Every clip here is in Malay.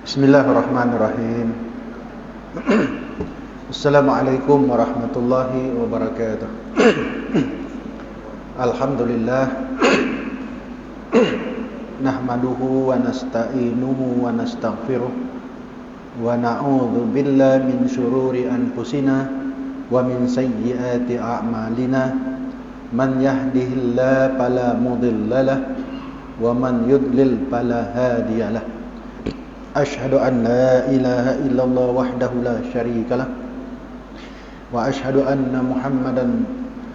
Bismillahirrahmanirrahim. Assalamualaikum warahmatullahi wabarakatuh. Alhamdulillah. Nahmaduhu wa nasta'inuhu wa nastaghfiruh. Wa na'udzu billahi min syururi anfusina wa min sayyiati a'malina. Man yahdihillahu fala mudhillalah wa man yudlil fala hadiyalah. Ashhadu an la ilaha illallah wahdahu la syarika lah wa ashhadu anna Muhammadan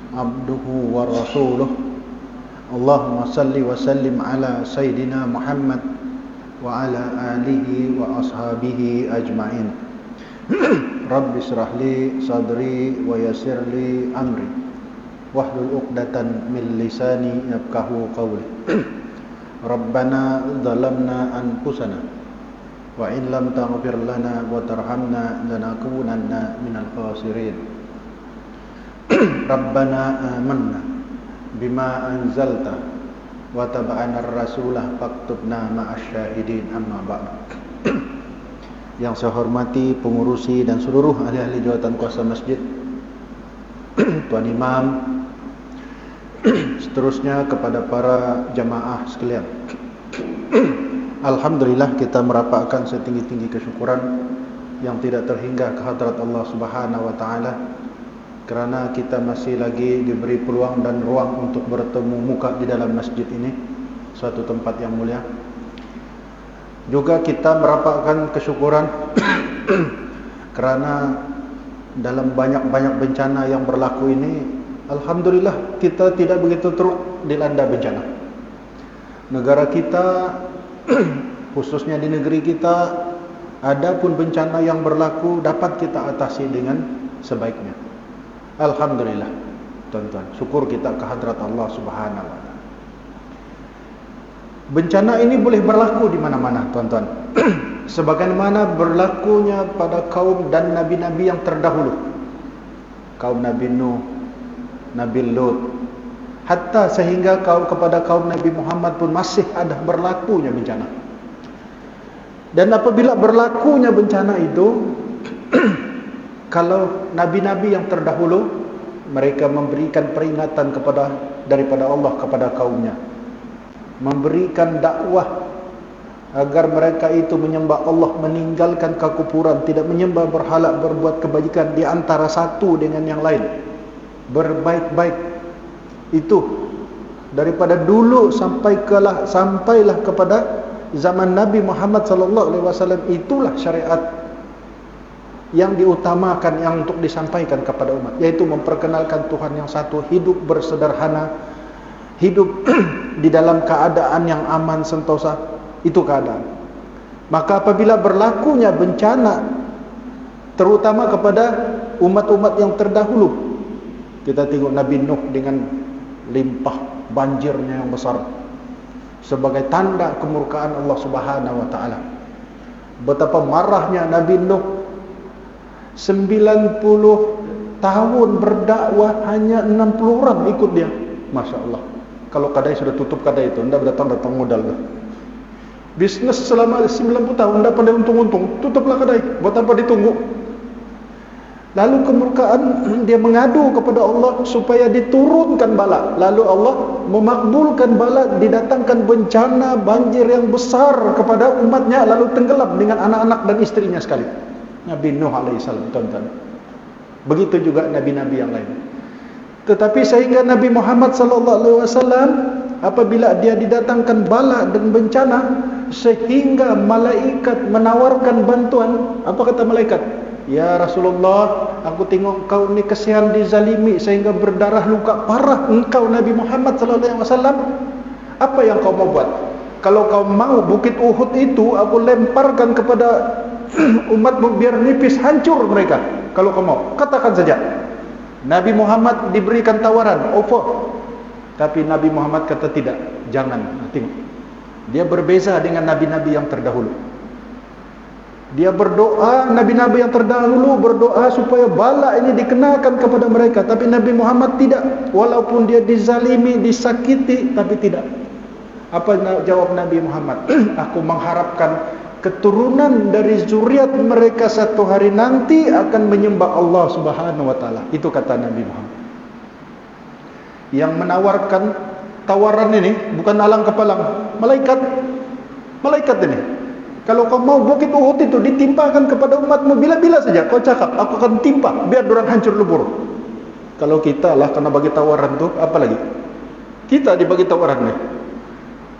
abduhu wa rasuluh. Allahumma salli wa sallim ala sayyidina Muhammad wa ala alihi wa ashabihi ajma'in. Rabbi israh li sadri wa yassir li amri wahlul 'uqdatan min lisani yafqahu qawli. Rabbana zalamna anfusana wa in lam taghfir lana wa tarhamna lanakunanna minal khasirin. Rabbana amanna bima anzalta wa taba'ana ar-rasulah faktubna ma'asy syahidin, amma ba'd. Yang saya hormati pengurusi dan seluruh ahli-ahli jawatan kuasa masjid, Tuan Imam, seterusnya kepada para jamaah sekalian. Alhamdulillah, kita merapatkan setinggi-tinggi kesyukuran yang tidak terhingga ke hadrat Allah Subhanahu wa taala, kerana kita masih lagi diberi peluang dan ruang untuk bertemu muka di dalam masjid ini, suatu tempat yang mulia. Juga kita merapatkan kesyukuran kerana dalam banyak-banyak bencana yang berlaku ini, alhamdulillah kita tidak begitu teruk dilanda bencana. Negara kita, khususnya di negeri kita, adapun bencana yang berlaku dapat kita atasi dengan sebaiknya. Alhamdulillah, tuan-tuan, syukur kita ke hadrat Allah Subhanahu wa taala. Bencana ini boleh berlaku di mana-mana, tuan-tuan. Sebagaimana berlakunya pada kaum dan nabi-nabi yang terdahulu, kaum Nabi Nuh, Nabi Lut, hatta sehingga kepada kaum Nabi Muhammad pun masih ada berlakunya bencana. Dan apabila berlakunya bencana itu, kalau nabi-nabi yang terdahulu, mereka memberikan peringatan daripada Allah kepada kaumnya, memberikan dakwah agar mereka itu menyembah Allah, meninggalkan kekufuran, tidak menyembah berhala, berbuat kebajikan di antara satu dengan yang lain, berbaik-baik. Itu daripada dulu sampailah kepada zaman Nabi Muhammad sallallahu alaihi wasallam. Itulah syariat yang diutamakan, yang untuk disampaikan kepada umat, yaitu memperkenalkan Tuhan yang satu, hidup bersederhana, hidup di dalam keadaan yang aman sentosa. Itu keadaan. Maka apabila berlakunya bencana, terutama kepada umat-umat yang terdahulu, kita tengok Nabi Nuh dengan limpah banjirnya yang besar, sebagai tanda kemurkaan Allah Subhanahu wa taala. Betapa marahnya Nabi Nuh, 90 tahun berdakwah, hanya 60 orang ikut dia. Masya Allah. Kalau kedai sudah tutup kedai itu, anda datang modal dah. Bisnis selama 90 tahun anda pandai untung-untung, tutuplah kedai. Buat apa ditunggu? Lalu kemurkaan, dia mengadu kepada Allah supaya diturunkan bala. Lalu Allah memakbulkan bala, didatangkan bencana banjir yang besar kepada umatnya, lalu tenggelam dengan anak-anak dan istrinya sekali. Nabi Nuh alaihissalam, tuan-tuan. Begitu juga nabi-nabi yang lain. Tetapi sehingga Nabi Muhammad sallallahu alaihi wasallam, apabila dia didatangkan bala dan bencana, sehingga malaikat menawarkan bantuan, apa kata malaikat? Ya Rasulullah, aku tengok kau ni kesian dizalimi sehingga berdarah luka parah engkau Nabi Muhammad sallallahu alaihi wasallam. Apa yang kau mau buat? Kalau kau mau bukit Uhud itu aku lemparkan kepada umatmu biar nipis, hancur mereka. Kalau kau mau, katakan saja. Nabi Muhammad diberikan tawaran, offer. Tapi Nabi Muhammad kata tidak, jangan. Tengok, dia berbeza dengan nabi-nabi yang terdahulu. Dia berdoa, nabi-nabi yang terdahulu berdoa supaya bala ini dikenakan kepada mereka. Tapi Nabi Muhammad tidak. Walaupun dia dizalimi, disakiti, tapi tidak. Apa jawab Nabi Muhammad? Aku mengharapkan keturunan dari zuriat mereka satu hari nanti akan menyembah Allah Subhanahu wa taala. Itu kata Nabi Muhammad. Yang menawarkan tawaran ini bukan alang kepalang, malaikat. Malaikat ini. Kalau kau mau bukit Uhud itu ditimpakan kepada umatmu bila-bila saja kau cakap, aku akan timpa biar dorang hancur lebur. Kalau kita lah kena bagi tawaran tu, apa lagi? Kita dibagi tawaran ni.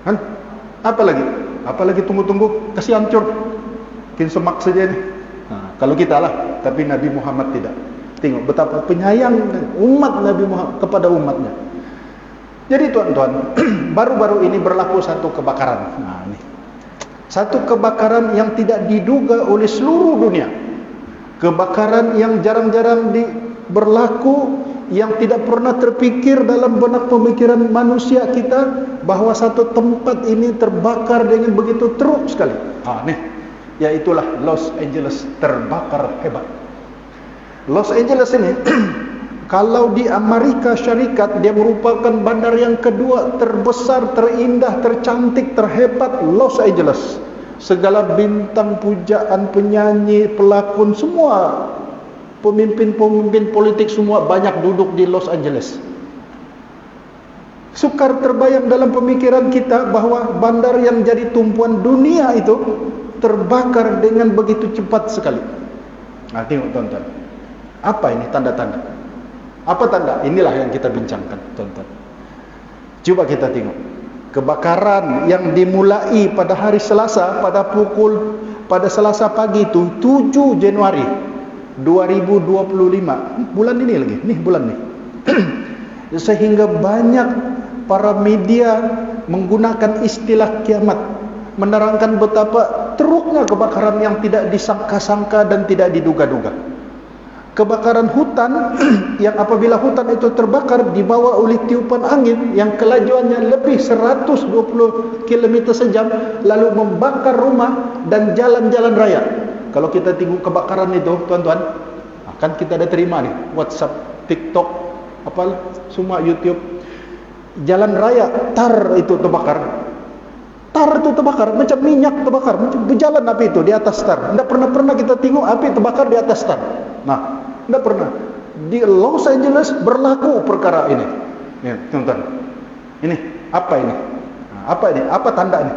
Kan? Apa lagi? Apa lagi tunggu-tunggu kasih hancur. Mungkin semak saja ni. Kalau kita lah, tapi Nabi Muhammad tidak. Tengok betapa penyayang umat Nabi Muhammad kepada umatnya. Jadi tuan-tuan, baru-baru ini berlaku satu kebakaran. Ini. Satu kebakaran yang tidak diduga oleh seluruh dunia. Kebakaran yang jarang-jarang berlaku, yang tidak pernah terpikir dalam benak pemikiran manusia kita, bahawa satu tempat ini terbakar dengan begitu teruk sekali. Nih, yaitulah Los Angeles terbakar hebat. Los Angeles ini kalau di Amerika Syarikat dia merupakan bandar yang kedua terbesar, terindah, tercantik, terhebat. Los Angeles, segala bintang pujaan, penyanyi, pelakon, semua pemimpin-pemimpin politik semua banyak duduk di Los Angeles. Sukar terbayang dalam pemikiran kita bahawa bandar yang jadi tumpuan dunia itu terbakar dengan begitu cepat sekali. Tengok tuan-tuan, apa ini tanda-tanda? Apa tanda? Inilah yang kita bincangkan, tuan-tuan. Coba kita tengok. Kebakaran yang dimulai pada hari Selasa, pada Selasa pagi itu 7 Januari 2025. Bulan ini lagi, bulan ini. Sehingga banyak para media menggunakan istilah kiamat, menerangkan betapa teruknya kebakaran yang tidak disangka-sangka dan tidak diduga-duga. Kebakaran hutan yang apabila hutan itu terbakar dibawa oleh tiupan angin yang kelajuannya lebih 120 km sejam, lalu membakar rumah dan jalan-jalan raya. Kalau kita tengok kebakaran itu, tuan-tuan, kan kita ada terima nih WhatsApp, TikTok, semua YouTube. Jalan raya tar itu terbakar. Tar itu terbakar macam minyak terbakar, macam berjalan api itu di atas tar. Tidak pernah kita tengok api terbakar di atas tar. Tidak pernah. Di Los Angeles berlaku perkara ini. Nih, tuan-tuan. Ini apa ini? Apa ini? Apa tanda ini?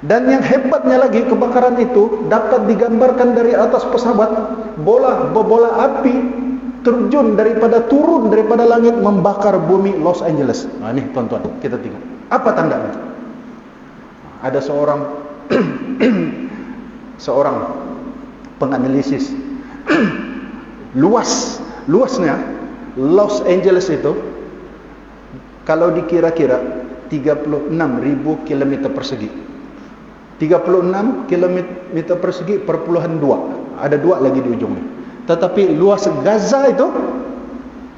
Dan yang hebatnya lagi, kebakaran itu dapat digambarkan dari atas pesawat. Bola api turun daripada langit membakar bumi Los Angeles. Ini tuan-tuan, kita tengok. Apa tandanya? Ada seorang penganalisis luasnya Los Angeles itu kalau dikira-kira 36.000 km persegi. 36 km persegi perpuluhan 2. Ada 2 lagi di ujungnya. Tetapi luas Gaza itu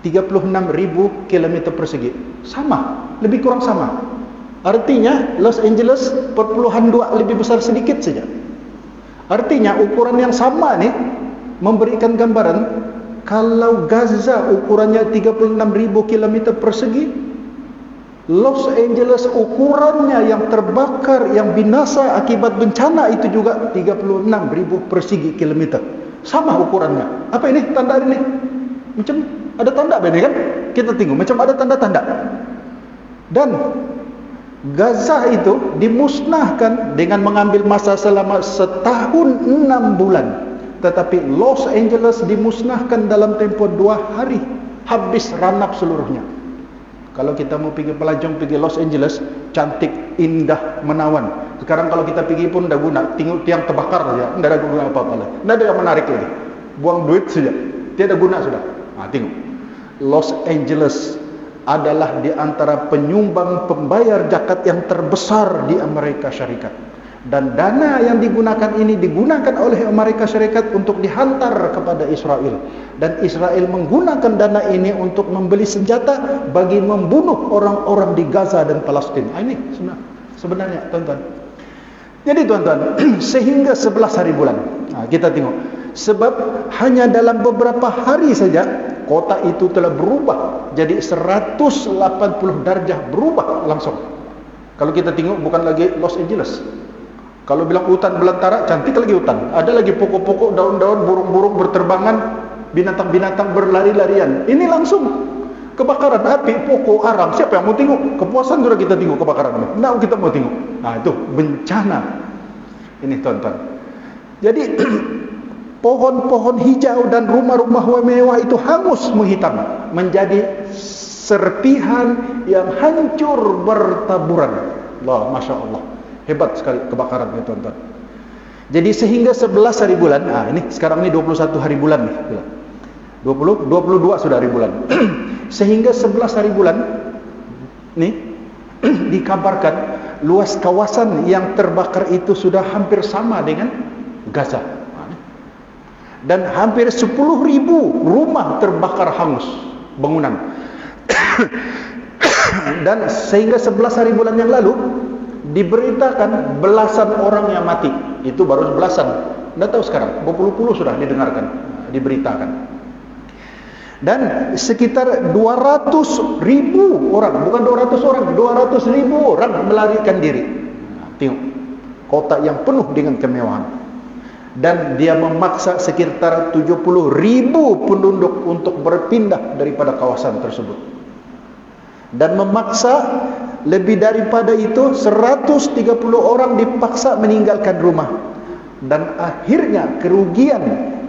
36.000 km persegi. Sama, lebih kurang sama. Artinya Los Angeles perpuluhan 2 lebih besar sedikit saja. Artinya ukuran yang sama nih memberikan gambaran kalau Gaza ukurannya 36.000 km persegi, Los Angeles ukurannya yang terbakar, yang binasa akibat bencana itu juga 36.000 persegi kilometer. Sama ukurannya. Apa ini tanda ini? Macam ada tanda ini kan? Kita tengok macam ada tanda-tanda. Dan Gaza itu dimusnahkan dengan mengambil masa selama setahun 6 bulan. Tetapi Los Angeles dimusnahkan dalam tempoh 2 hari. Habis ranap seluruhnya. Kalau kita mau pergi pelajong pergi Los Angeles, cantik, indah, menawan. Sekarang kalau kita pergi pun dah guna, tengok tiang terbakar saja, tidak ada guna apa-apa lagi. Tidak ada yang menarik lagi. Buang duit saja, tiada guna sudah. Tengok. Los Angeles adalah di antara penyumbang pembayar zakat yang terbesar di Amerika Syarikat. Dan dana yang digunakan ini digunakan oleh Amerika Syarikat untuk dihantar kepada Israel. Dan Israel menggunakan dana ini untuk membeli senjata bagi membunuh orang-orang di Gaza dan Palestina. Ini sebenarnya tuan-tuan. Jadi tuan-tuan, sehingga 11 hari bulan. Kita tengok. Sebab hanya dalam beberapa hari saja kota itu telah berubah jadi 180 darjah berubah langsung. Kalau kita tengok bukan lagi Los Angeles. Kalau bilang hutan belantara, cantik lagi hutan. Ada lagi pokok-pokok, daun-daun, burung-burung berterbangan, binatang-binatang berlari-larian. Ini langsung kebakaran, api, pokok, arang. Siapa yang mau tengok? Kepuasan sudah kita tengok kebakaran. Nah, kita mau tengok. Nah, itu bencana. Ini tuan-tuan. Jadi pohon-pohon hijau dan rumah-rumah mewah itu hangus menghitam, menjadi serpihan yang hancur bertaburan. Allah, Masya Allah. Hebat sekali kebakaran ini tuan-tuan. Jadi sehingga 11 hari bulan, ini sekarang ini 21 hari bulan nih. 22 sudah hari bulan. Sehingga 11 hari bulan nih dikabarkan luas kawasan yang terbakar itu sudah hampir sama dengan Gaza. Dan hampir 10.000 rumah terbakar hangus, bangunan. Dan sehingga 11 hari bulan yang lalu diberitakan belasan orang yang mati. Itu baru belasan. Tidak tahu sekarang, berpuluh-puluh sudah didengarkan, diberitakan. Dan sekitar 200.000 orang, bukan 200 orang, 200.000 orang melarikan diri. Tengok, kota yang penuh dengan kemewahan. Dan dia memaksa sekitar 70.000 penduduk untuk berpindah daripada kawasan tersebut. Dan memaksa lebih daripada itu 130 orang dipaksa meninggalkan rumah. Dan akhirnya kerugian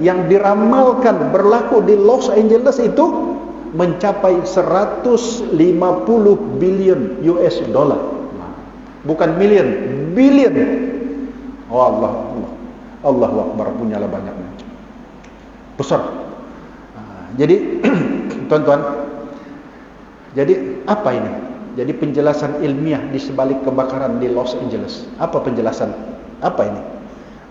yang diramalkan berlaku di Los Angeles itu mencapai 150 billion US dollar. Bukan million, billion. Oh Allah, Allahu Akbar, punyalah banyaknya. Besar. Jadi tuan-tuan, jadi apa ini? Jadi penjelasan ilmiah di sebalik kebakaran di Los Angeles. Apa penjelasan? Apa ini?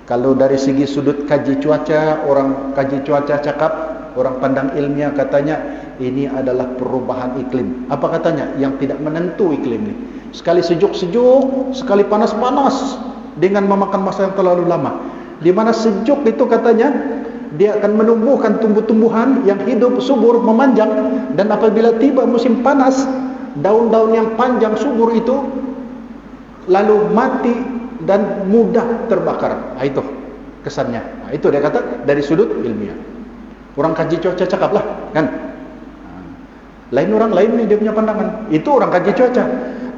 Kalau dari segi sudut kaji cuaca, orang kaji cuaca cakap, orang pandang ilmiah katanya ini adalah perubahan iklim. Apa katanya? Yang tidak menentu iklim ini. Sekali sejuk-sejuk, sekali panas-panas, dengan memakan masa yang terlalu lama. Di mana sejuk itu katanya dia akan menumbuhkan tumbuh-tumbuhan yang hidup subur, memanjang, dan apabila tiba musim panas, daun-daun yang panjang subur itu lalu mati dan mudah terbakar. Itu kesannya. Itu dia kata dari sudut ilmiah. Orang kaji cuaca cakaplah, kan? Lain orang lain nih dia punya pandangan. Itu orang kaji cuaca.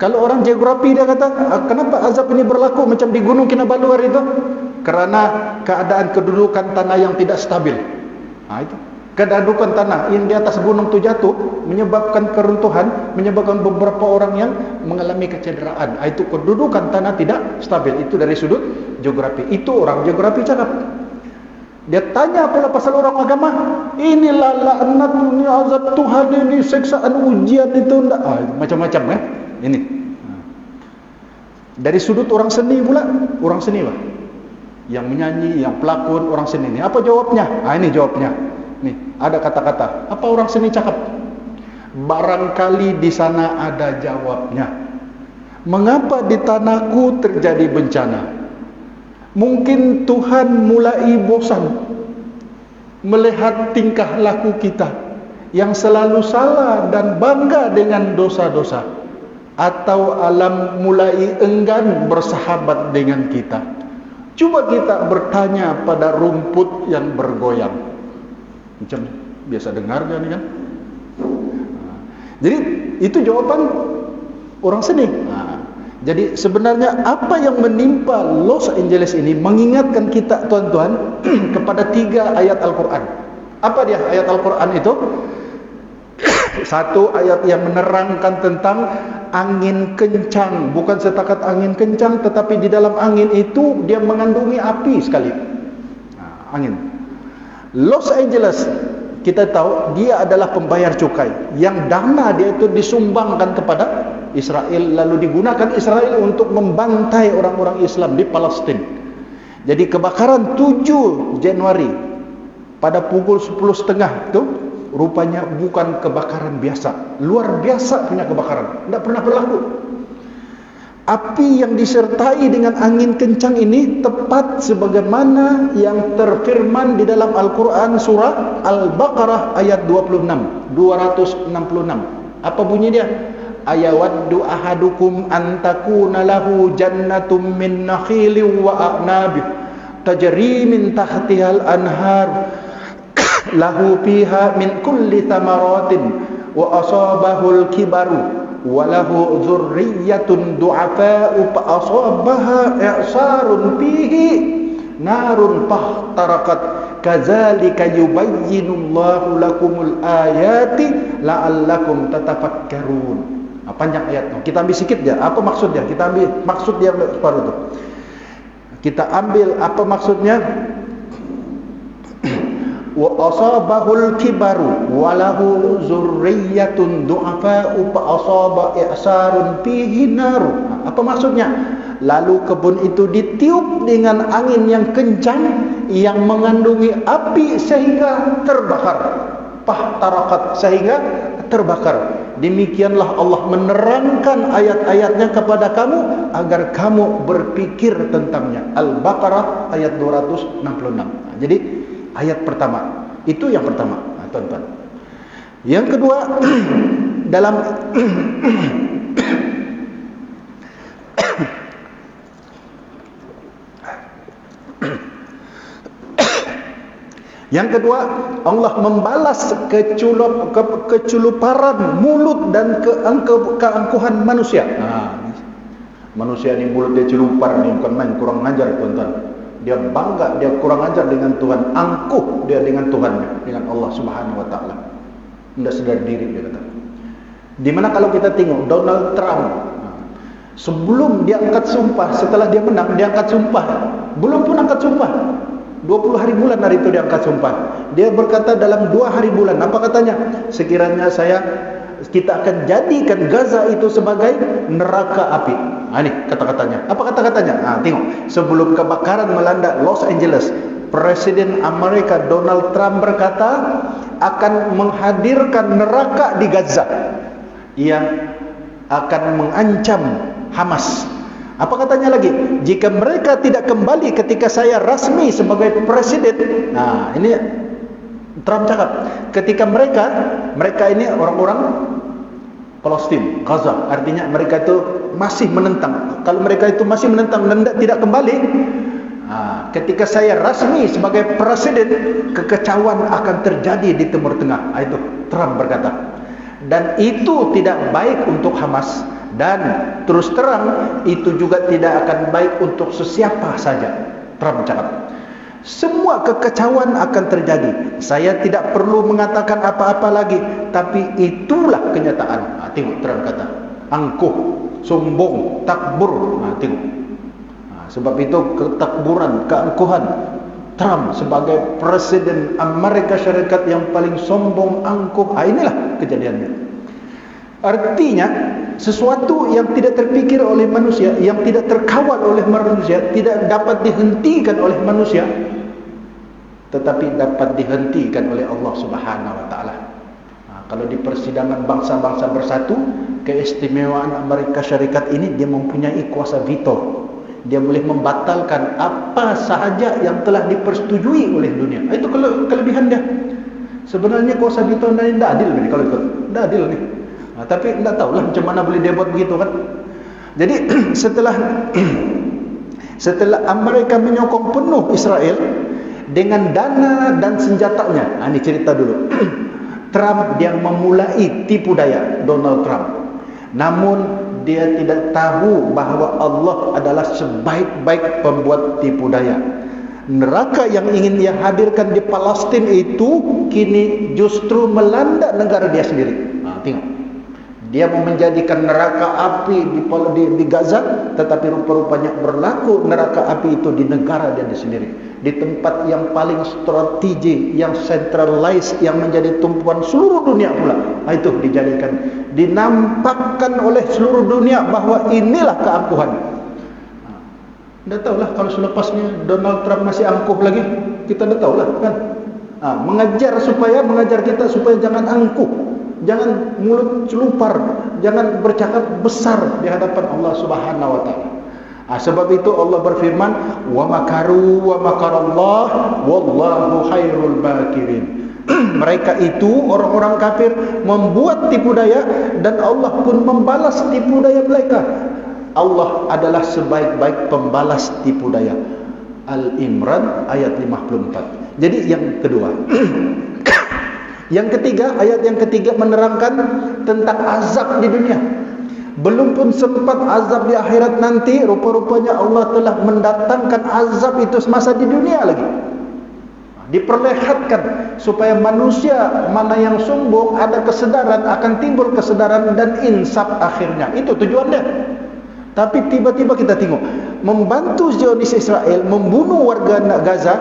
Kalau orang geografi dia kata, kenapa azab ini berlaku macam di Gunung Kinabalu hari itu? Karena keadaan kedudukan tanah yang tidak stabil. Itu kedudukan tanah yang di atas gunung itu jatuh menyebabkan keruntuhan, menyebabkan beberapa orang yang mengalami kecederaan. Itu kedudukan tanah tidak stabil. Itu dari sudut geografi. Itu orang geografi cakap. Dia tanya pula pasal orang agama, inilah laknat, ini azab Tuhan, ini siksaan, ujian itu enggak. Macam-macam ya. Ini. Dari sudut orang seni pula, orang seni lah. Yang menyanyi, yang pelakon, orang seni ini. Apa jawabnya? Ini jawabnya. Nih, ada kata-kata. Apa orang seni cakap? Barangkali di sana ada jawabnya. Mengapa di tanahku terjadi bencana? Mungkin Tuhan mulai bosan melihat tingkah laku kita yang selalu salah dan bangga dengan dosa-dosa, atau alam mulai enggan bersahabat dengan kita. Coba kita bertanya pada rumput yang bergoyang. Macam biasa dengar kan? Jadi itu jawaban orang seni. Jadi sebenarnya apa yang menimpa Los Angeles ini mengingatkan kita tuan-tuan kepada 3 ayat Al-Quran. Apa dia ayat Al-Quran itu? Satu ayat yang menerangkan tentang angin kencang. Bukan setakat angin kencang, tetapi di dalam angin itu dia mengandungi api sekali. Angin. Los Angeles, kita tahu dia adalah pembayar cukai. Yang dana dia itu disumbangkan kepada Israel, lalu digunakan Israel untuk membantai orang-orang Islam di Palestina. Jadi kebakaran 7 Januari pada pukul 10.30 itu rupanya bukan kebakaran biasa. Luar biasa punya kebakaran, tidak pernah berlaku. Api yang disertai dengan angin kencang ini tepat sebagaimana yang terfirman di dalam Al-Quran surah Al-Baqarah ayat 26, 266. Apa bunyi dia? ayawaddu ahadukum an takuna lahu jannatum min nakhilin wa a'nabin tajri min tahtihal anhar lahu fiha min kulli thamaratin wa asabahul kibaru wa lahu dzurriyyatun du'afa'u fa asabaha i'sarun fihi narun fahtarakat kadzalika yubayyinullahu lakumul ayati la'allakum tatafakkarun. Panjang ayat. Kita ambil sikit je. Apa maksudnya? Kita ambil maksud dia separuh itu. Kita ambil apa maksudnya? Wa asabahul kibaru wa lahu zurriyyatun du'afa'u fa asaba i'sarun fihi nar. Apa maksudnya? Lalu kebun itu ditiup dengan angin yang kencang yang mengandungi api sehingga terbakar. Fahtarakat, sehingga terbakar. Demikianlah Allah menerangkan ayat-ayatnya kepada kamu agar kamu berpikir tentangnya. Al-Baqarah ayat 266. Jadi ayat pertama itu yang pertama, tuan-tuan. Yang kedua dalam yang kedua, Allah membalas keculuparan mulut dan keangkuhan manusia. Manusia ni mulut dia celupar ni, bukan main, kurang ajar tuan-tuan. Dia bangga, dia kurang ajar dengan Tuhan, angkuh dia dengan Tuhannya, dengan Allah Subhanahu wa taala. Tidak sedar diri dia kata. Di mana kalau kita tengok Donald Trump, sebelum dia angkat sumpah, setelah dia menang dia angkat sumpah, belum pun angkat sumpah. 20 hari bulan hari itu dia angkat sumpah. Dia berkata dalam 2 hari bulan, apa katanya? Sekiranya kita akan jadikan Gaza itu sebagai neraka api. Ini kata-katanya. Apa kata-katanya? Tengok. Sebelum kebakaran melanda Los Angeles, Presiden Amerika Donald Trump berkata akan menghadirkan neraka di Gaza yang akan mengancam Hamas. Apa katanya lagi? Jika mereka tidak kembali ketika saya rasmi sebagai presiden. Ini Trump cakap. Ketika mereka ini orang-orang Palestin, Gaza, artinya mereka itu masih menentang. Kalau mereka itu masih menentang dan tidak kembali, ketika saya rasmi sebagai presiden, kekacauan akan terjadi di Timur Tengah. Itu Trump berkata. Dan itu tidak baik untuk Hamas. Dan terus terang itu juga tidak akan baik untuk sesiapa saja. Trump cakap semua kekacauan akan terjadi. Saya tidak perlu mengatakan apa-apa lagi, tapi itulah kenyataan. Tengok Trump kata angkuh, sombong, takbur. Tengok. Sebab itu ketakburan, keangkuhan Trump sebagai Presiden Amerika Syarikat yang paling sombong, angkuh. Inilah kejadiannya. Artinya sesuatu yang tidak terfikir oleh manusia, yang tidak terkawal oleh manusia, tidak dapat dihentikan oleh manusia, tetapi dapat dihentikan oleh Allah Subhanahu wa taala. Kalau di persidangan bangsa-bangsa bersatu, keistimewaan Amerika Syarikat ini, dia mempunyai kuasa veto. Dia boleh membatalkan apa sahaja yang telah dipersetujui oleh dunia. Itu kelebihan dia. Sebenarnya kuasa veto ini tidak adil ni, kalau ikut tidak adil ni. Tapi tidak tahulah macam mana boleh dia buat begitu kan. Jadi setelah Amerika menyokong penuh Israel dengan dana dan senjatanya, ini cerita dulu. Trump dia memulai tipu daya, Donald Trump. Namun dia tidak tahu bahawa Allah adalah sebaik-baik pembuat tipu daya. Neraka yang ingin dia hadirkan di Palestin itu kini justru melanda negara dia sendiri. Tengok. Dia mau menjadikan neraka api di Gaza, tetapi rupa-rupanya berlaku neraka api itu di negara dia sendiri, di tempat yang paling strategi, yang centralized, yang menjadi tumpuan seluruh dunia pula. Itu dijadikan, dinampakkan oleh seluruh dunia bahawa inilah keangkuhan. Tidak tahulah kalau selepasnya Donald Trump masih angkuh lagi, kita tidak tahulah kan. Mengajar kita supaya jangan angkuh. Jangan mulut celupar, jangan bercakap besar di hadapan Allah Subhanahu wa taala. Sebab itu Allah berfirman, "Wa makaru wa makarallah wallahu khairul makirin." Mereka itu orang-orang kafir membuat tipu daya dan Allah pun membalas tipu daya mereka. Allah adalah sebaik-baik pembalas tipu daya. Al-Imran ayat 54. Jadi yang kedua. Yang ketiga, ayat yang ketiga menerangkan tentang azab di dunia. Belum pun sempat azab di akhirat nanti, rupa-rupanya Allah telah mendatangkan azab itu semasa di dunia lagi. Diperlihatkan supaya manusia mana yang sombong, ada kesedaran, akan timbul kesedaran dan insaf akhirnya. Itu tujuannya. Tapi tiba-tiba kita tengok, membantu Zionis Israel membunuh warga Gaza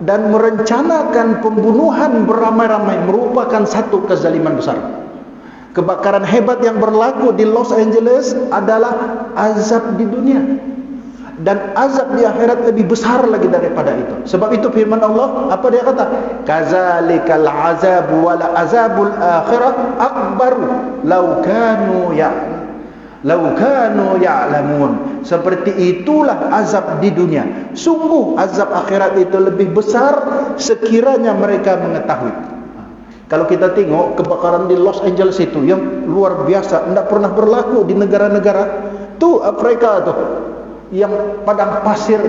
dan merencanakan pembunuhan beramai-ramai merupakan satu kezaliman besar. Kebakaran hebat yang berlaku di Los Angeles adalah azab di dunia, dan azab di akhirat lebih besar lagi daripada itu. Sebab itu firman Allah, apa dia kata? Kazalikal azabu wal azabul akhirah akbaru law kanu ya'lamun. Seperti itulah azab di dunia. Sungguh azab akhirat itu lebih besar sekiranya mereka mengetahui. Kalau kita tengok kebakaran di Los Angeles itu yang luar biasa, tidak pernah berlaku di negara-negara tu Afrika tu, yang padang pasir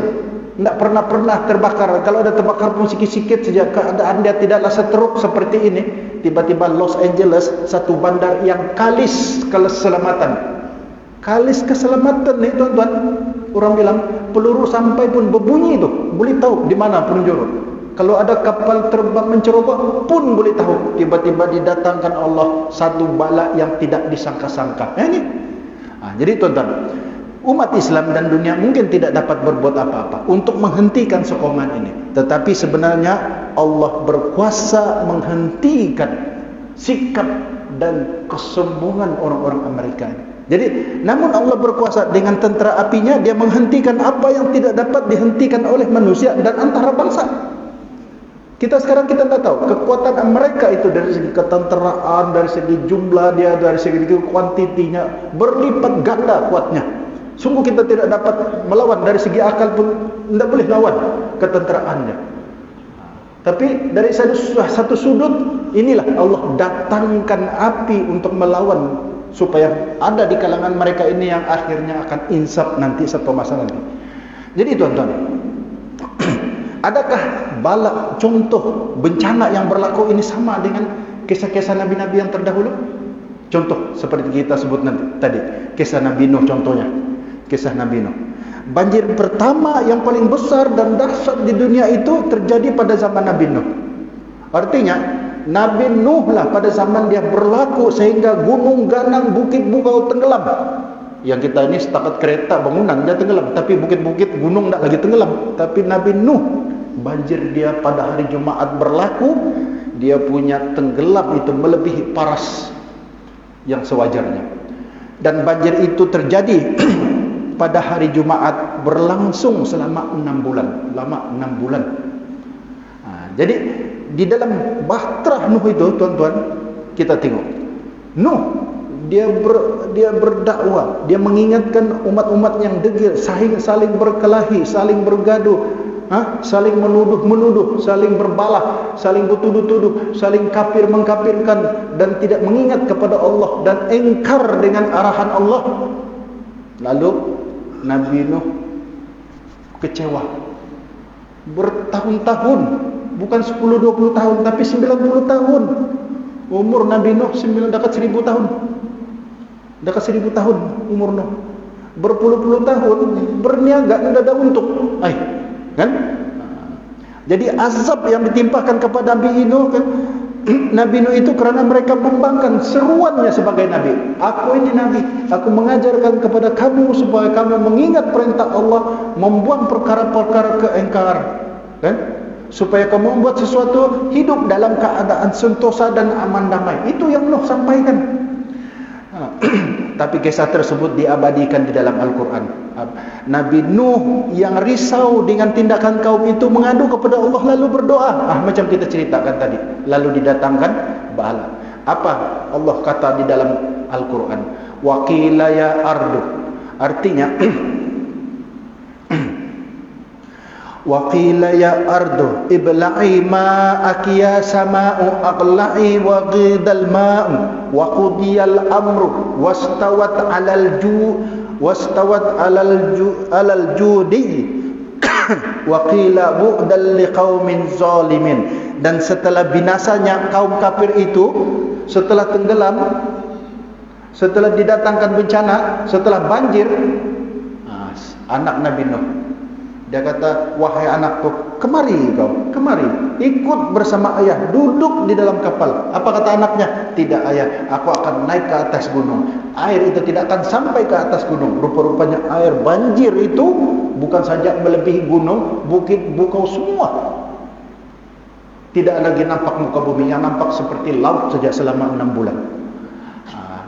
tidak pernah terbakar. Kalau ada terbakar pun sikit-sikit saja, keadaan dia tidaklah seteruk seperti ini. Tiba-tiba Los Angeles, satu bandar yang kalis keselamatan. Kalis keselamatan ni tuan-tuan. Orang bilang peluru sampai pun berbunyi tu, boleh tahu di mana penjuru. Kalau ada kapal terbang menceroboh pun boleh tahu. Tiba-tiba didatangkan Allah satu bala yang tidak disangka-sangka. Ini. Jadi tuan-tuan, umat Islam dan dunia mungkin tidak dapat berbuat apa-apa untuk menghentikan sokongan ini. Tetapi sebenarnya Allah berkuasa menghentikan sikap dan kesombongan orang-orang Amerika ini. Jadi, namun Allah berkuasa dengan tentera apinya, dia menghentikan apa yang tidak dapat dihentikan oleh manusia dan antara bangsa. Kita sekarang kita tidak tahu kekuatan mereka itu dari segi ketenteraan, dari segi jumlah dia, dari segi kuantitinya berlipat ganda kuatnya. Sungguh kita tidak dapat melawan, dari segi akal pun tidak boleh lawan ketenteraannya. Tapi dari satu sudut inilah Allah datangkan api untuk melawan, supaya ada di kalangan mereka ini yang akhirnya akan insaf nanti satu masa nanti. Jadi tuan-tuan, adakah bala contoh bencana yang berlaku ini sama dengan kisah-kisah Nabi-Nabi yang terdahulu? Contoh seperti kita sebut nanti tadi, kisah Nabi Nuh contohnya. Kisah Nabi Nuh. Banjir pertama yang paling besar dan dahsyat di dunia itu terjadi pada zaman Nabi Nuh. Artinya Nabi Nuh lah pada zaman dia berlaku sehingga gunung ganang bukit bukau tenggelam. Yang kita ini setakat kereta bangunan dia tenggelam, tapi bukit-bukit gunung tak lagi tenggelam. Tapi Nabi Nuh banjir dia pada hari Jumaat berlaku, dia punya tenggelam itu melebihi paras yang sewajarnya. Dan banjir itu terjadi pada hari Jumaat berlangsung selama 6 bulan. Lama 6 bulan. Jadi di dalam bahtera Nuh itu tuan-tuan, kita tengok Nuh dia berdakwah, dia mengingatkan umat-umat yang degil, saling berkelahi, saling bergaduh, saling menuduh, saling berbalah, saling bertuduh-tuduh, saling kafir mengkafirkan dan tidak mengingat kepada Allah dan engkar dengan arahan Allah. Lalu Nabi Nuh kecewa bertahun-tahun, bukan 10-20 tahun, tapi 90 tahun. Umur Nabi Nuh dekat 1000 tahun. Dekat 1000 tahun umur Nuh. Berpuluh-puluh tahun berniaga tidak ada untung. Kan? Jadi azab yang ditimpakan kepada Nabi Nuh kan? Nabi Nuh itu kerana mereka membangkang seruannya sebagai Nabi. Aku ini Nabi, aku mengajarkan kepada kamu supaya kamu mengingat perintah Allah, membuang perkara-perkara keengkar, kan? Supaya kamu membuat sesuatu hidup dalam keadaan sentosa dan aman damai. Itu yang Nuh sampaikan. Tapi kisah tersebut diabadikan di dalam Al-Quran. Nabi Nuh yang risau dengan tindakan kaum itu mengadu kepada Allah lalu berdoa. Macam kita ceritakan tadi. Lalu didatangkan bala. Apa Allah kata di dalam Al-Quran? Wa qila ya ardu. Artinya Wa qila ya ardu ibla'i ma'aki ya sama'u aqla'i wa ghidal ma'u wa qudiyal amru wastawat 'alal judi wa qila bu'dal liqaumin zalimin. Dan setelah binasanya kaum kafir itu, setelah tenggelam, setelah didatangkan bencana, setelah banjir, anak Nabi Nuh, dia kata, wahai anakku, kemari kau, kemari, ikut bersama ayah, duduk di dalam kapal. Apa kata anaknya? Tidak ayah, aku akan naik ke atas gunung. Air itu tidak akan sampai ke atas gunung. Rupa-rupanya air banjir itu bukan saja melebihi gunung, bukit bukau semua. Tidak lagi nampak muka bumi, yang nampak seperti laut saja selama 6 bulan.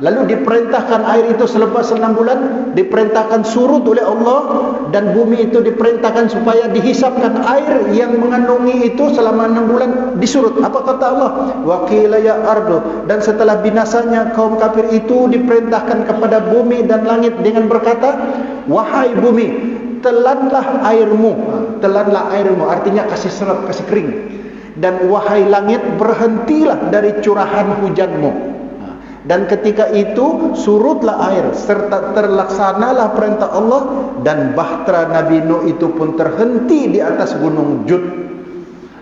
Lalu diperintahkan air itu selepas 6 bulan, diperintahkan surut oleh Allah, dan bumi itu diperintahkan supaya dihisapkan air yang mengandungi itu selama 6 bulan disurut. Apa kata Allah? Wa qila ya ardu, dan setelah binasanya kaum kafir itu diperintahkan kepada bumi dan langit dengan berkata, wahai bumi, telanlah airmu. Telanlah airmu artinya kasih seret, kasih kering. Dan wahai langit, berhentilah dari curahan hujanmu. Dan ketika itu surutlah air serta terlaksanalah perintah Allah, dan bahtera Nabi Nuh itu pun terhenti di atas gunung Jud.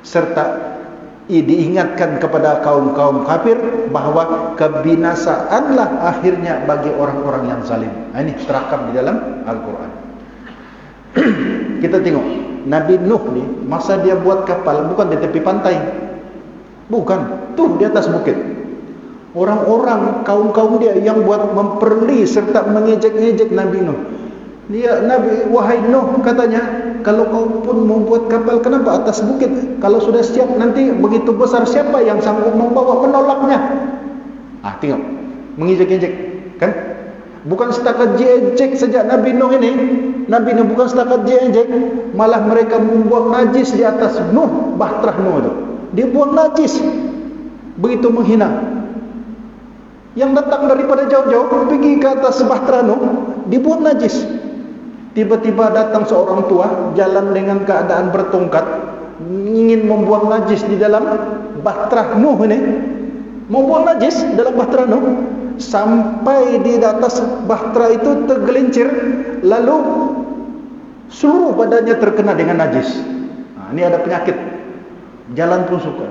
Serta diingatkan kepada kaum-kaum kafir bahawa kebinasaanlah akhirnya bagi orang-orang yang zalim. Ini terakam di dalam Al-Quran. Kita tengok Nabi Nuh ni, masa dia buat kapal bukan di tepi pantai, bukan, tuh di atas bukit. Orang-orang kaum-kaum dia yang buat memperli serta mengejek-ngejek Nabi Nuh. Dia, Nabi, wahai Nuh, katanya, kalau kau pun membuat kapal, kenapa atas bukit? Kalau sudah siap nanti begitu besar, siapa yang sanggup membawa, menolaknya? Tengok, mengejek-ngejek, kan? Bukan setakat jejek saja Nabi Nuh ini. Nabi Nuh bukan setakat jejek, malah mereka membuang najis di atas Nuh, bahtera Nuh itu. Dia buang najis, begitu menghina. Yang datang daripada jauh-jauh pergi ke atas bahtera Nuh, dibuat najis. Tiba-tiba datang seorang tua jalan dengan keadaan bertongkat, ingin membuang najis di dalam bahtera Nuh ini. Mau buang najis dalam bahtera Nuh, sampai di atas bahtera itu tergelincir, lalu seluruh badannya terkena dengan najis. Ini ada penyakit, jalan pun suka,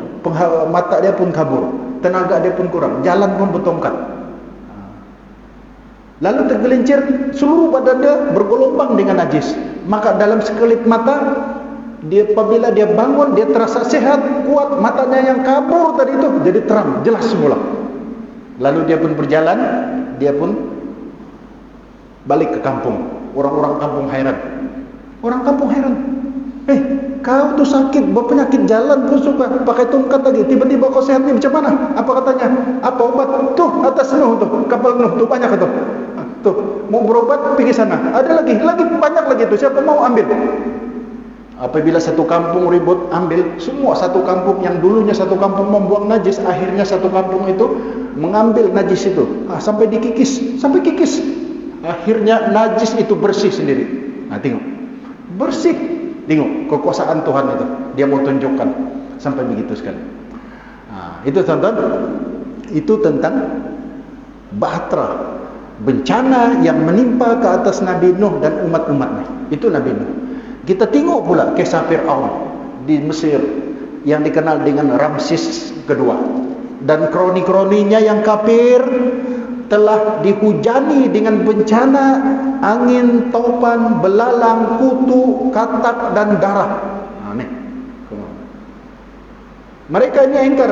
mata dia pun kabur, tenaga dia pun kurang, jalan pun bertongkat. Lalu tergelincir, seluruh badan dia bergelombang dengan najis. Maka dalam sekelip mata, dia apabila dia bangun, dia terasa sehat, kuat, matanya yang kabur tadi itu jadi terang, jelas semula. Lalu dia pun berjalan, dia pun balik ke kampung. Orang-orang kampung heran. Orang kampung heran. Kau tu sakit, berpenyakit, jalan pun suka, pakai tongkat lagi, tiba-tiba kau sehat ni, macam mana? Apa katanya? Apa obat? Tuh, atas Nuh tu, kapal Nuh tu, banyak tu. Tuh, mau berobat, pergi sana. Ada lagi banyak lagi tu, siapa mau ambil? Apabila satu kampung ribut, ambil. Semua satu kampung, yang dulunya satu kampung membuang najis, akhirnya satu kampung itu mengambil najis itu. Sampai dikikis, sampai kikis. Akhirnya najis itu bersih sendiri. Tengok, bersih. Tengok kekuasaan Tuhan itu, dia mau tunjukkan sampai begitu sekali. Itu tonton, itu tentang bahtera, bencana yang menimpa ke atas Nabi Nuh dan umat-umatnya. Itu Nabi Nuh. Kita tengok pula kisah Fir'aun di Mesir yang dikenal dengan Ramses kedua, dan kroni-kroninya yang kafir telah dihujani dengan bencana angin, topan, belalang, kutu, katak dan darah. Mereka ini engkar.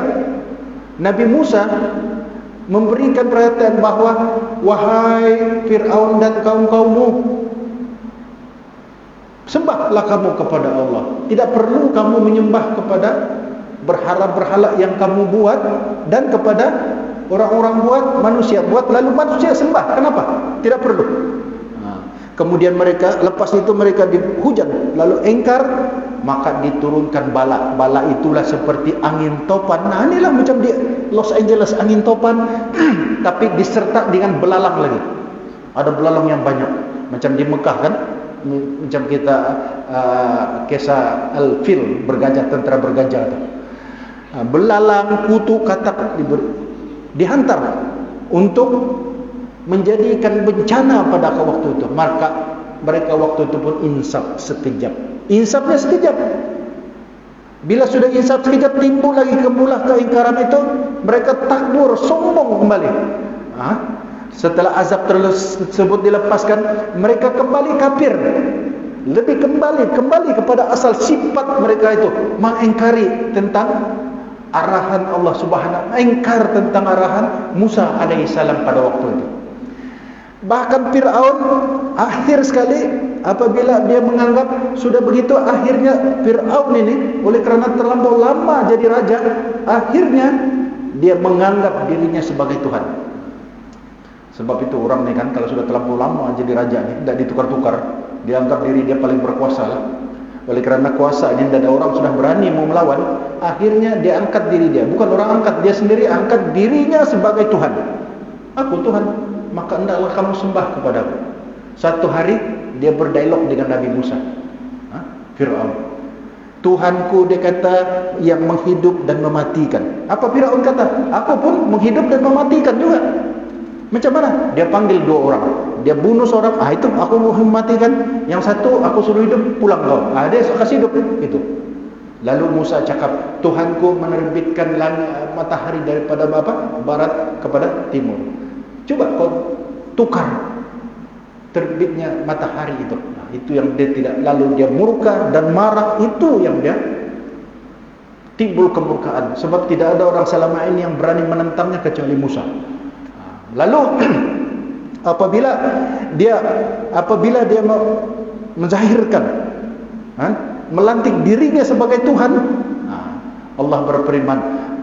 Nabi Musa memberikan perhatian bahawa, wahai Fir'aun dan kaum-kaummu, sembahlah kamu kepada Allah. Tidak perlu kamu menyembah kepada berhala-berhala yang kamu buat dan kepada orang-orang buat, manusia buat, lalu manusia sembah. Kenapa? Tidak perlu. Kemudian mereka, lepas itu mereka dihujan, lalu engkar, maka diturunkan bala. Bala itulah seperti angin topan. Inilah macam di Los Angeles angin topan, tapi diserta dengan belalang lagi. Ada belalang yang banyak, macam di Mekah kan, macam kita kisah Al-Fil, bergajah, tentera bergajah tu. Belalang, kutu, katak dihantar untuk menjadikan bencana pada waktu itu. Maka mereka waktu itu pun insaf sekejap. Insafnya sekejap. Bila sudah insaf sekejap, timbul lagi gembulah keingkaran itu, mereka takbur, sombong kembali. Setelah azab tersebut dilepaskan, mereka kembali kafir. Lebih kembali kepada asal sifat mereka itu, mengingkari tentang arahan Allah Subhanahu, ingkar tentang arahan Musa alaihissalam pada waktu itu. Bahkan Fir'aun akhir sekali apabila dia menganggap sudah begitu, akhirnya Fir'aun ini oleh kerana terlampau lama jadi raja, akhirnya dia menganggap dirinya sebagai Tuhan. Sebab itu orang ni kan kalau sudah terlampau lama jadi raja ni, tidak ditukar-tukar, dia anggap diri dia paling berkuasa lah. Oleh kerana kuasa ini tidak ada orang sudah berani mau melawan, akhirnya dia angkat diri dia, bukan orang angkat, dia sendiri angkat dirinya sebagai Tuhan. Aku Tuhan, maka hendaklah kamu sembah kepadaku. Satu hari dia berdialog dengan Nabi Musa. Fir'aun, Tuhanku, dia kata, yang menghidup dan mematikan. Apa Fir'aun kata? Aku pun menghidup dan mematikan juga. Macam mana? Dia panggil dua orang, dia bunuh seorang, itu aku mau mematikan, yang satu aku suruh hidup, pulang kau. Dia kasih hidup itu. Lalu Musa cakap, Tuhanku menerbitkan matahari daripada barat kepada timur. Coba kau tukar terbitnya matahari itu. Itu yang dia tidak, lalu dia murka dan marah, itu yang dia timbul kemurkaan. Sebab tidak ada orang selama ini yang berani menentangnya kecuali Musa. Lalu apabila dia menzahirkan, melantik dirinya sebagai Tuhan, Allah berfirman,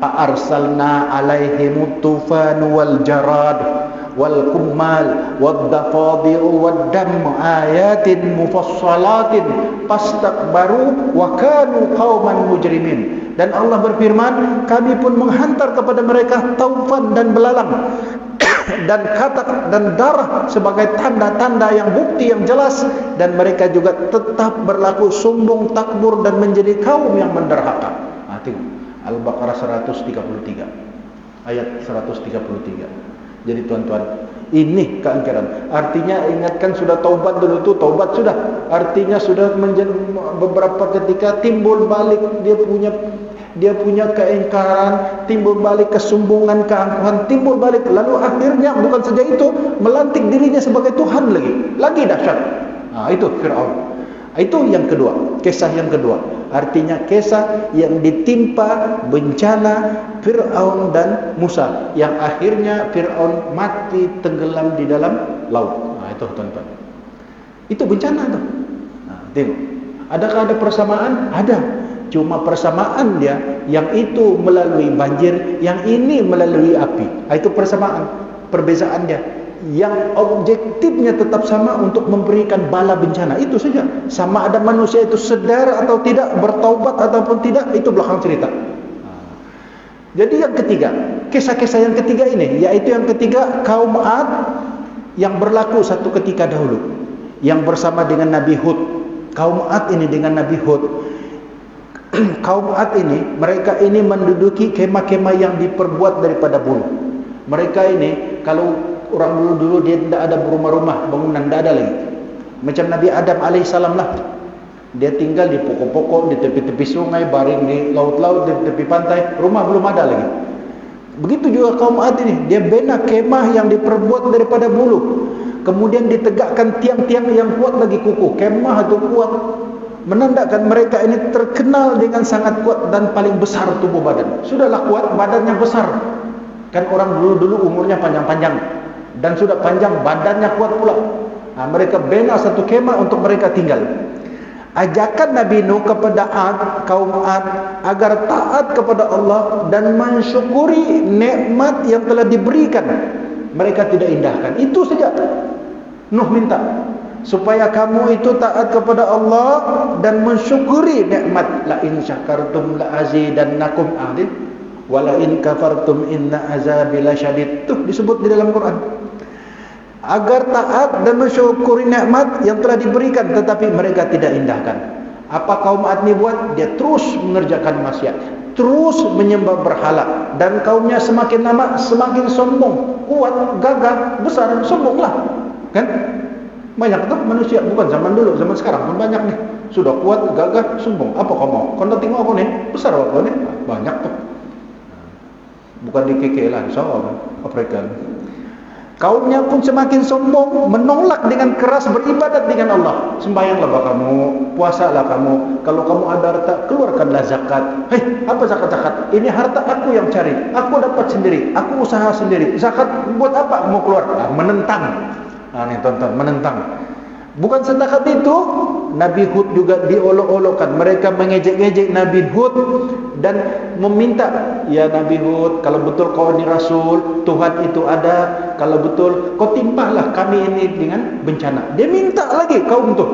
"Arsalna alaihimut tufan wal jarad wal kummal wad dafadi'u wad dam ayatin mufassalatin fastakbaru wa kanu qauman mujrimin." Dan Allah berfirman, kami pun menghantar kepada mereka taufan dan belalang dan katak dan darah sebagai tanda-tanda yang bukti yang jelas, dan mereka juga tetap berlaku sombong, takbur dan menjadi kaum yang menderhaka. Tengok Al-Baqarah 133 ayat 133. Jadi tuan-tuan, ini keingkaran. Artinya ingatkan sudah taubat dulu tu, taubat sudah. Artinya sudah beberapa ketika timbul balik dia punya keingkaran, timbul balik kesombongan, keangkuhan, timbul balik, lalu akhirnya bukan saja itu, melantik dirinya sebagai Tuhan lagi dahsyat. Itu Fir'aun. Itu yang kedua, kisah yang kedua. Artinya kisah yang ditimpa bencana Fir'aun dan Musa, yang akhirnya Fir'aun mati tenggelam di dalam laut. Itu tuan-tuan, itu bencana tu. Tengok, adakah ada persamaan? Ada. Cuma persamaan dia, yang itu melalui banjir, yang ini melalui api. Itu persamaan, perbezaan dia. Yang objektifnya tetap sama untuk memberikan bala bencana. Itu saja. Sama ada manusia itu sedar atau tidak, bertaubat ataupun tidak, itu belakang cerita. Jadi yang ketiga, kisah-kisah yang ketiga ini, yaitu yang ketiga kaum Ad yang berlaku satu ketika dahulu, yang bersama dengan Nabi Hud. Kaum Ad ini dengan Nabi Hud. Kaum Ad ini, mereka ini menduduki kemah-kemah yang diperbuat daripada bulu. Mereka ini, kalau orang dulu dia tidak ada rumah-rumah, bangunan tidak ada lagi. Macam Nabi Adam alaihissalam lah. Dia tinggal di pokok-pokok, di tepi-tepi sungai, baring di laut-laut, di tepi pantai. Rumah belum ada lagi. Begitu juga kaum Ad ini, dia bina kemah yang diperbuat daripada bulu. Kemudian ditegakkan tiang-tiang yang kuat lagi kukuh. Kemah itu kuat, menandakan mereka ini terkenal dengan sangat kuat dan paling besar tubuh badan. Sudahlah kuat, badannya besar. Kan orang dulu umurnya panjang-panjang, dan sudah panjang badannya kuat pula. Mereka bina satu kemah untuk mereka tinggal. Ajakan Nabi Nuh kepada kaum Ad agar taat kepada Allah dan mensyukuri nikmat yang telah diberikan, mereka tidak indahkan. Itu saja Nuh minta, supaya kamu itu taat kepada Allah dan mensyukuri nikmat. La in syakartum la azidannakum, wa la in kafartum inna azabi lasyadid. Itu disebut di dalam Quran. agar taat dan mensyukuri nikmat yang telah diberikan, tetapi mereka tidak indahkan. Apa kaum Ad ni buat? Dia terus mengerjakan maksiat, terus menyembah berhala, dan kaumnya semakin lama semakin sombong, kuat, gagah, besar, sombonglah. Kan? Banyak tuh manusia, bukan zaman dulu, zaman sekarang pun banyak nih. Sudah kuat, gagah, sombong. Apa kau mau? Kau nak tengok aku nih, besar aku nih. Banyak tuh. Bukan di KK lah, insyaAllah Afrika. Kaumnya pun semakin sombong, menolak dengan keras beribadat dengan Allah. Sembahyanglah kamu, puasalah kamu. Kalau kamu ada harta, keluarkanlah zakat. Hei, apa zakat-zakat? Ini harta aku yang cari, aku dapat sendiri, aku usaha sendiri. Zakat buat apa mau keluar? Menentang. Nih tonton, menentang. Bukan setakat itu, Nabi Hud juga diolok-olokkan. Mereka mengejek-ngejek Nabi Hud dan meminta, ya Nabi Hud, kalau betul kau ini Rasul, Tuhan itu ada, kalau betul kau timpahlah kami ini dengan bencana. Dia minta lagi kaum tu,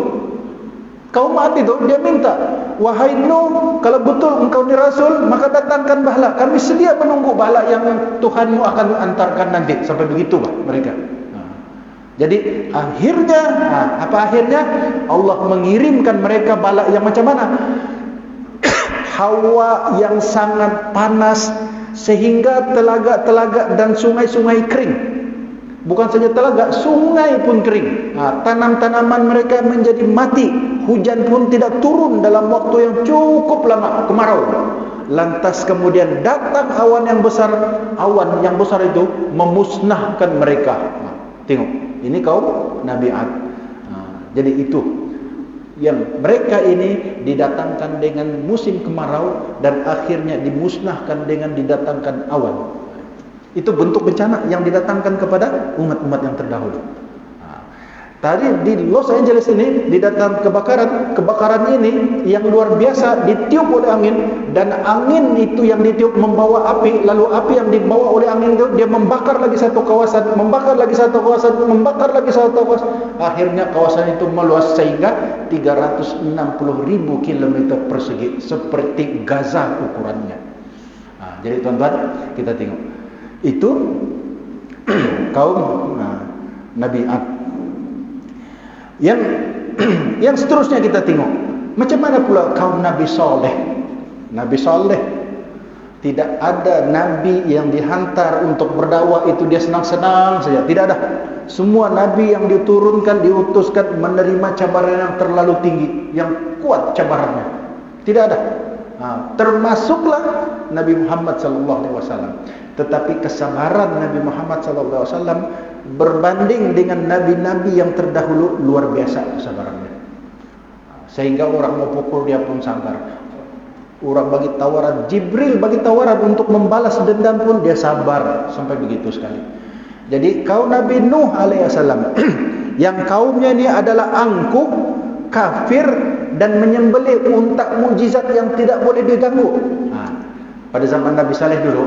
kaum Ad itu, dia minta, wahai Nuh, kalau betul engkau ini Rasul, maka datangkan bala. Kami sedia menunggu bala yang Tuhanmu akan antarkan nanti. Sampai begitu mereka. Jadi akhirnya, apa akhirnya? Allah mengirimkan mereka bala yang macam mana? Hawa yang sangat panas sehingga telaga-telaga dan sungai-sungai kering. Bukan saja telaga, sungai pun kering. Tanam-tanaman mereka menjadi mati. Hujan pun tidak turun dalam waktu yang cukup lama, kemarau. Lantas kemudian datang awan yang besar. Awan yang besar itu memusnahkan mereka. Tengok. Ini kaum Nabi Ad. Jadi itu yang mereka ini didatangkan dengan musim kemarau dan akhirnya dimusnahkan dengan didatangkan awan. Itu bentuk bencana yang didatangkan kepada umat-umat yang terdahulu. Tadi di Los Angeles ini didatang kebakaran ini yang luar biasa, ditiup oleh angin, dan angin itu yang ditiup membawa api, lalu api yang dibawa oleh angin itu dia membakar lagi satu kawasan, membakar lagi satu kawasan, membakar lagi satu kawasan. Akhirnya kawasan itu meluas sehingga 360.000 km persegi, seperti Gaza ukurannya. Jadi tuan-tuan, kita tengok itu kaum Nabi Ad. Yang seterusnya kita tengok, macam mana pula kaum Nabi Saleh. Nabi Saleh, tidak ada Nabi yang dihantar untuk berdakwah itu dia senang-senang saja. Tidak ada. Semua Nabi yang diturunkan, diutuskan menerima cabaran yang terlalu tinggi, yang kuat cabarannya. Tidak ada. Termasuklah Nabi Muhammad SAW. Tetapi kesabaran Nabi Muhammad SAW berbanding dengan nabi-nabi yang terdahulu luar biasa kesabarannya. Sehingga orang mau pukul dia pun sabar. Orang bagi tawaran, Jibril bagi tawaran untuk membalas dendam pun dia sabar. Sampai begitu sekali. Jadi kaum Nabi Nuh alaihissalam yang kaumnya ini adalah angkuh, kafir, dan menyembelih unta mukjizat yang tidak boleh diganggu. Pada zaman Nabi Saleh dulu,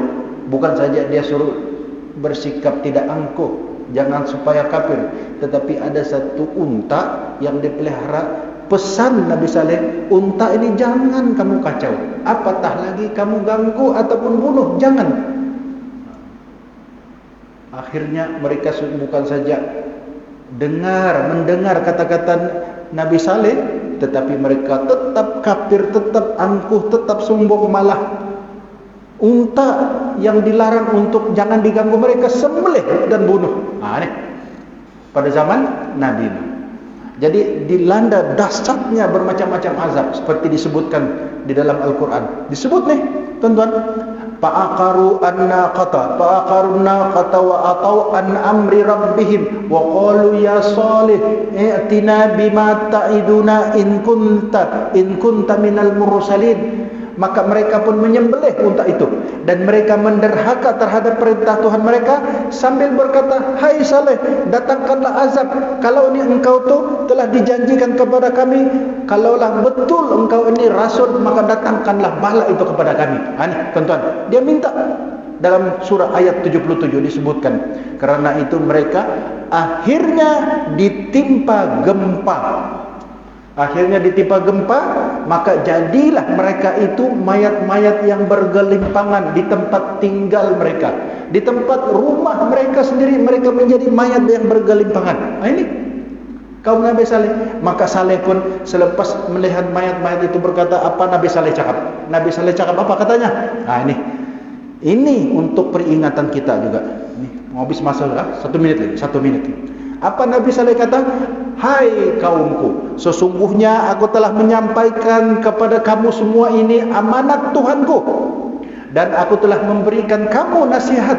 bukan saja dia suruh bersikap tidak angkuh, jangan supaya kafir, tetapi ada satu unta yang dipelihara. Pesan Nabi Saleh, unta ini jangan kamu kacau, apatah lagi kamu ganggu ataupun bunuh, jangan. Akhirnya mereka bukan saja mendengar kata-kata Nabi Saleh, tetapi mereka tetap kafir, tetap angkuh, tetap sombong. Malah unta yang dilarang untuk jangan diganggu mereka sembelih dan bunuh. Nih pada zaman Nabi Nuh. Jadi dilanda dahsyatnya bermacam-macam azab seperti disebutkan di dalam Al-Quran. Disebut nih tuan-tuan, fa'aqaru an-naqata wa atau an amri rabbihim wa qalu ya Salih i'tina bima ta'iduna in kunta minal mursalin. Maka mereka pun menyembelih unta itu, dan mereka menderhaka terhadap perintah Tuhan mereka sambil berkata, hai Saleh, datangkanlah azab kalau ini engkau tu telah dijanjikan kepada kami. Kalaulah betul engkau ini Rasul, maka datangkanlah bala itu kepada kami. Tuan-tuan, dia minta. Dalam surah ayat 77 disebutkan, karena itu mereka akhirnya ditimpa gempa. Maka jadilah mereka itu mayat-mayat yang bergelimpangan di tempat tinggal mereka. Di tempat rumah mereka sendiri, mereka menjadi mayat yang bergelimpangan. Ini kaum Nabi Saleh. Maka Saleh pun selepas melihat mayat-mayat itu berkata, apa Nabi Saleh cakap? Nabi Saleh cakap apa katanya? Ini untuk peringatan kita juga. Ini mau habis masa lah, 1 menit lagi, 1 menit. Apa Nabi Saleh kata? Hai kaumku, sesungguhnya aku telah menyampaikan kepada kamu semua ini amanat Tuhanku, dan aku telah memberikan kamu nasihat,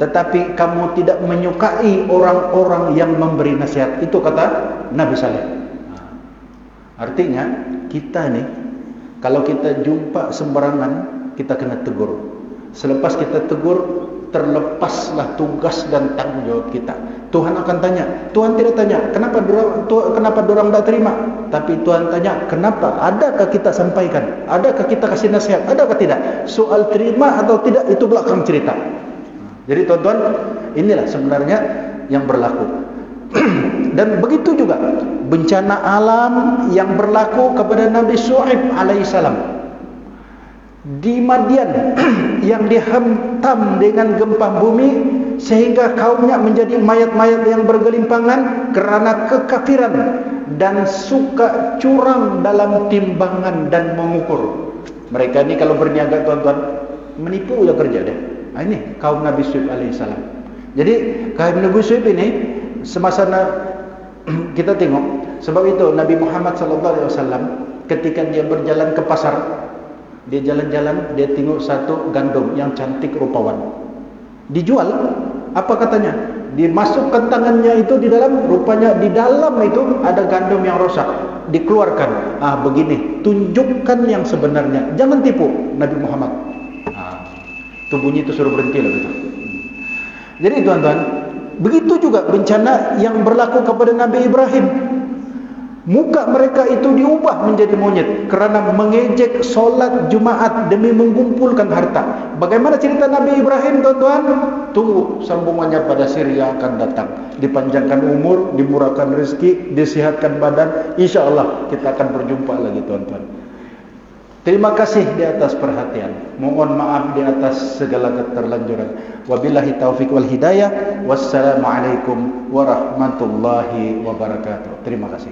tetapi kamu tidak menyukai orang-orang yang memberi nasihat. Itu kata Nabi Saleh. Artinya kita nih, kalau kita jumpa sembarangan, kita kena tegur. Selepas kita tegur, terlepaslah tugas dan tanggung jawab kita. Tuhan akan tanya. Tuhan tidak tanya kenapa dorang tidak terima, tapi Tuhan tanya kenapa, adakah kita sampaikan, adakah kita kasih nasihat, adakah tidak. Soal terima atau tidak itu belakang cerita. Jadi tuan-tuan, inilah sebenarnya yang berlaku. Dan begitu juga bencana alam yang berlaku kepada Nabi Syuaib alaihissalam di Madian yang dihentam dengan gempa bumi sehingga kaumnya menjadi mayat-mayat yang bergelimpangan karena kekafiran dan suka curang dalam timbangan dan mengukur. Mereka ini kalau berniaga tuan-tuan, menipu ya kerja deh. Ini kaum Nabi Syuaib alaihissalam. Jadi kaum Nabi Syuaib ini semasa kita tengok, sebab itu Nabi Muhammad SAW ketika dia berjalan ke pasar, dia jalan-jalan, dia tengok satu gandum yang cantik rupawan, dijual. Apa katanya? Dimasukkan tangannya itu di dalam, rupanya di dalam itu ada gandum yang rosak, dikeluarkan. Begini, tunjukkan yang sebenarnya, jangan tipu Nabi Muhammad. Itu bunyi itu suruh berhenti lah gitu. Jadi tuan-tuan, begitu juga bencana yang berlaku kepada Nabi Ibrahim. Muka mereka itu diubah menjadi monyet kerana mengejek solat Jumaat demi mengumpulkan harta. Bagaimana cerita Nabi Ibrahim tuan-tuan? Tunggu sambungannya pada seri yang akan datang. Dipanjangkan umur, dimurahkan rezeki, disihatkan badan, insya-Allah kita akan berjumpa lagi tuan-tuan. Terima kasih di atas perhatian. Mohon maaf di atas segala keterlanjuran. Wabillahi taufik wal hidayah. Wassalamualaikum warahmatullahi wabarakatuh. Terima kasih.